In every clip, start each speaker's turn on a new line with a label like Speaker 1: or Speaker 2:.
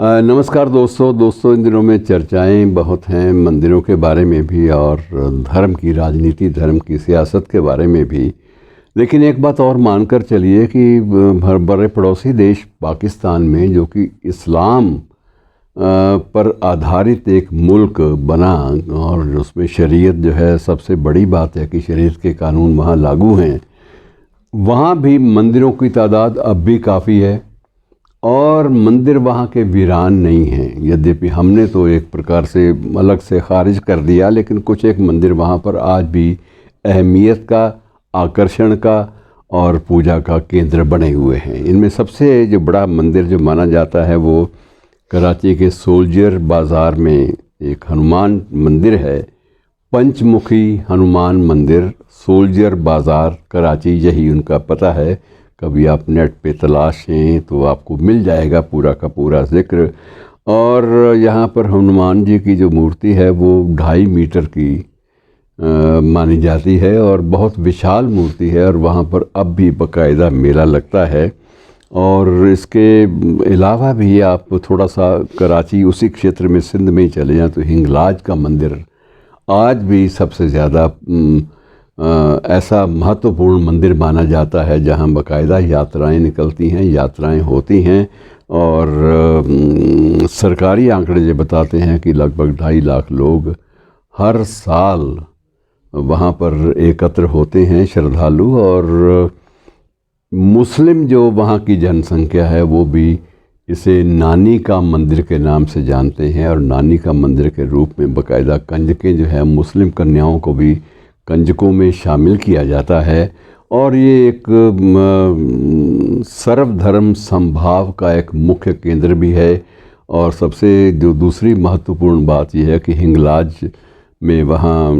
Speaker 1: नमस्कार दोस्तों इन दिनों में चर्चाएं बहुत हैं मंदिरों के बारे में भी और धर्म की राजनीति, धर्म की सियासत के बारे में भी। लेकिन एक बात और मानकर चलिए कि बड़े पड़ोसी देश पाकिस्तान में, जो कि इस्लाम पर आधारित एक मुल्क बना और उसमें शरीयत जो है, सबसे बड़ी बात है कि शरीयत के कानून वहाँ लागू हैं। वहाँ भी मंदिरों की तादाद अब भी काफ़ी है और मंदिर वहाँ के वीरान नहीं हैं। यद्यपि हमने तो एक प्रकार से अलग से खारिज कर दिया, लेकिन कुछ एक मंदिर वहाँ पर आज भी अहमियत का, आकर्षण का और पूजा का केंद्र बने हुए हैं। इनमें सबसे जो बड़ा मंदिर जो माना जाता है वो कराची के सोल्जर बाज़ार में एक हनुमान मंदिर है, पंचमुखी हनुमान मंदिर, सोल्जर बाज़ार कराची, यही उनका पता है। कभी आप नेट पे तलाशें तो आपको मिल जाएगा पूरा का पूरा ज़िक्र। और यहाँ पर हनुमान जी की जो मूर्ति है वो 2.5 मीटर की मानी जाती है और बहुत विशाल मूर्ति है और वहाँ पर अब भी बाकायदा मेला लगता है। और इसके अलावा भी आप थोड़ा सा कराची उसी क्षेत्र में सिंध में ही चले जाएँ तो हिंगलाज का मंदिर आज भी सबसे ज़्यादा ऐसा महत्वपूर्ण मंदिर माना जाता है जहाँ बाकायदा यात्राएं निकलती हैं, यात्राएं होती हैं। और सरकारी आंकड़े ये बताते हैं कि लगभग 2.5 लाख लोग हर साल वहाँ पर एकत्र होते हैं, श्रद्धालु। और मुस्लिम जो वहाँ की जनसंख्या है वो भी इसे नानी का मंदिर के नाम से जानते हैं और नानी का मंदिर के रूप में बाकायदा कंजकें जो है, मुस्लिम कन्याओं को भी कंजकों में शामिल किया जाता है। और ये एक सर्वधर्म समभाव का एक मुख्य केंद्र भी है। और सबसे जो दूसरी महत्वपूर्ण बात यह है कि हिंगलाज में वहाँ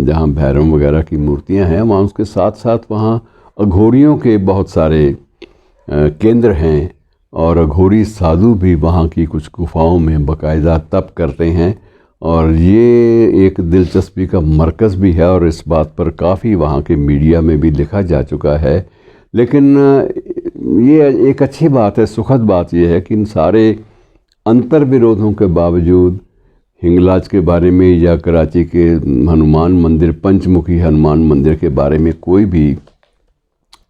Speaker 1: जहाँ भैरव वगैरह की मूर्तियाँ हैं, वहाँ उसके साथ साथ वहाँ अघोरियों के बहुत सारे केंद्र हैं और अघोरी साधु भी वहाँ की कुछ गुफाओं में बाकायदा तप करते हैं। और ये एक दिलचस्पी का मरकज़ भी है और इस बात पर काफ़ी वहाँ के मीडिया में भी लिखा जा चुका है। लेकिन ये एक अच्छी बात है, सुखद बात यह है कि इन सारे अंतर विरोधों के बावजूद हिंगलाज के बारे में या कराची के हनुमान मंदिर, पंचमुखी हनुमान मंदिर के बारे में कोई भी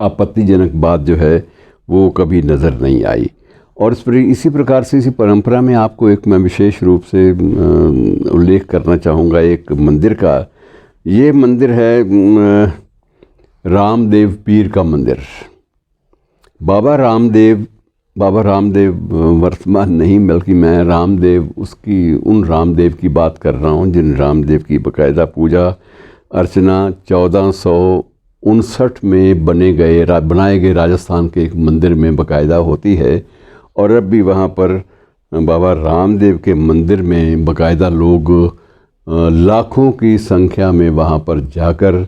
Speaker 1: आपत्तिजनक बात जो है वो कभी नज़र नहीं आई। और इसी प्रकार से इसी परंपरा में आपको एक मैं विशेष रूप से उल्लेख करना चाहूँगा एक मंदिर का। ये मंदिर है रामदेव पीर का मंदिर। बाबा रामदेव वर्तमान नहीं, बल्कि मैं रामदेव उन रामदेव की बात कर रहा हूँ जिन रामदेव की बाकायदा पूजा अर्चना 1459 में बनाए गए राजस्थान के एक मंदिर में बाकायदा होती है। और अब भी वहाँ पर बाबा रामदेव के मंदिर में बाकायदा लोग लाखों की संख्या में वहाँ पर जाकर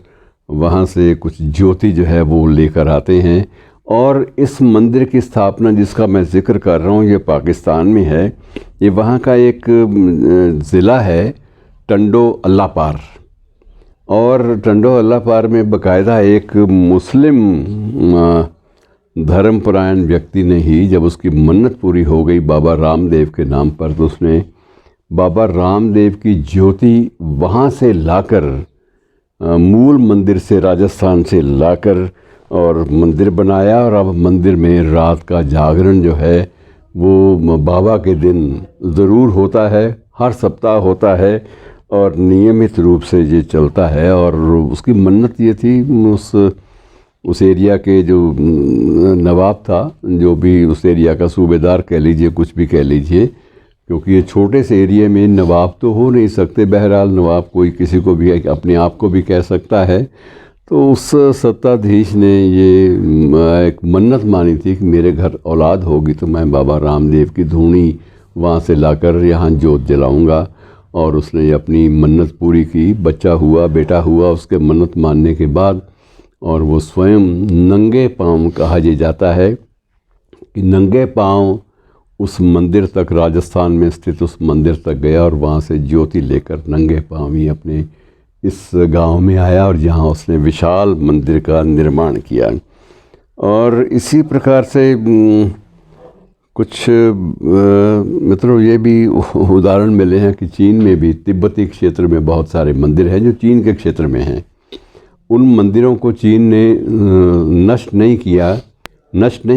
Speaker 1: वहाँ से कुछ ज्योति जो है वो लेकर आते हैं। और इस मंदिर की स्थापना जिसका मैं ज़िक्र कर रहा हूँ ये पाकिस्तान में है। ये वहाँ का एक ज़िला है टंडो अल्लापार। और टंडो अल्लापार में बाकायदा एक मुस्लिम धर्मपरायण व्यक्ति ने ही, जब उसकी मन्नत पूरी हो गई बाबा रामदेव के नाम पर, तो उसने बाबा रामदेव की ज्योति वहाँ से लाकर, मूल मंदिर से, राजस्थान से लाकर और मंदिर बनाया। और अब मंदिर में रात का जागरण जो है वो बाबा के दिन ज़रूर होता है, हर सप्ताह होता है और नियमित रूप से ये चलता है। और उसकी मन्नत ये थी, उस एरिया के जो नवाब था, जो भी उस एरिया का सूबेदार कह लीजिए, कुछ भी कह लीजिए, क्योंकि ये छोटे से एरिया में नवाब तो हो नहीं सकते, बहरहाल नवाब कोई किसी को भी अपने आप को भी कह सकता है। तो उस सत्ताधीश ने ये एक मन्नत मानी थी कि मेरे घर औलाद होगी तो मैं बाबा रामदेव की धूनी वहाँ से लाकर यहाँ जोत जलाऊँगा। और उसने अपनी मन्नत पूरी की, बच्चा हुआ, बेटा हुआ उसके मन्नत मानने के बाद। और वो स्वयं नंगे पाँव, कहा जाता है कि नंगे पाँव उस मंदिर तक, राजस्थान में स्थित उस मंदिर तक गया और वहाँ से ज्योति लेकर नंगे पाँव ही अपने इस गांव में आया और जहाँ उसने विशाल मंदिर का निर्माण किया। और इसी प्रकार से कुछ मित्रों ये भी उदाहरण मिले हैं कि चीन में भी तिब्बती क्षेत्र में बहुत सारे मंदिर हैं जो चीन के क्षेत्र में हैं। उन मंदिरों को चीन ने नष्ट नहीं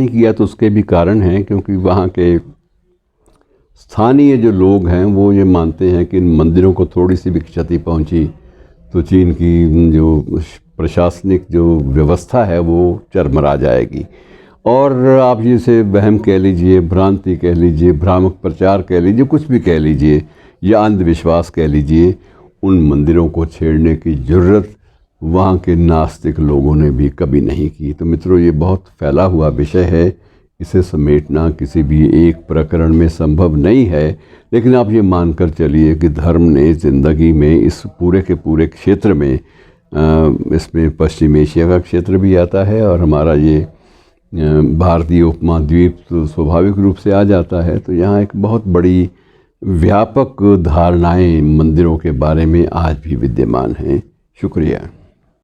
Speaker 1: किया तो उसके भी कारण हैं, क्योंकि वहाँ के स्थानीय जो लोग हैं वो ये मानते हैं कि इन मंदिरों को थोड़ी सी भी क्षति पहुँची तो चीन की जो प्रशासनिक जो व्यवस्था है वो चरमरा जाएगी। और आप जिसे वहम कह लीजिए, भ्रांति कह लीजिए, भ्रामक प्रचार कह लीजिए, कुछ भी कह लीजिए, या अंधविश्वास कह लीजिए, उन मंदिरों को छेड़ने की ज़रूरत वहाँ के नास्तिक लोगों ने भी कभी नहीं की। तो मित्रों ये बहुत फैला हुआ विषय है, इसे समेटना किसी भी एक प्रकरण में संभव नहीं है, लेकिन आप ये मानकर चलिए कि धर्म ने ज़िंदगी में इस पूरे के पूरे क्षेत्र में, इसमें पश्चिम एशिया का क्षेत्र भी आता है और हमारा ये भारतीय उपमहाद्वीप तो स्वाभाविक रूप से आ जाता है। तो यहाँ एक बहुत बड़ी व्यापक धारणाएं मंदिरों के बारे में आज भी विद्यमान हैं। शुक्रिया।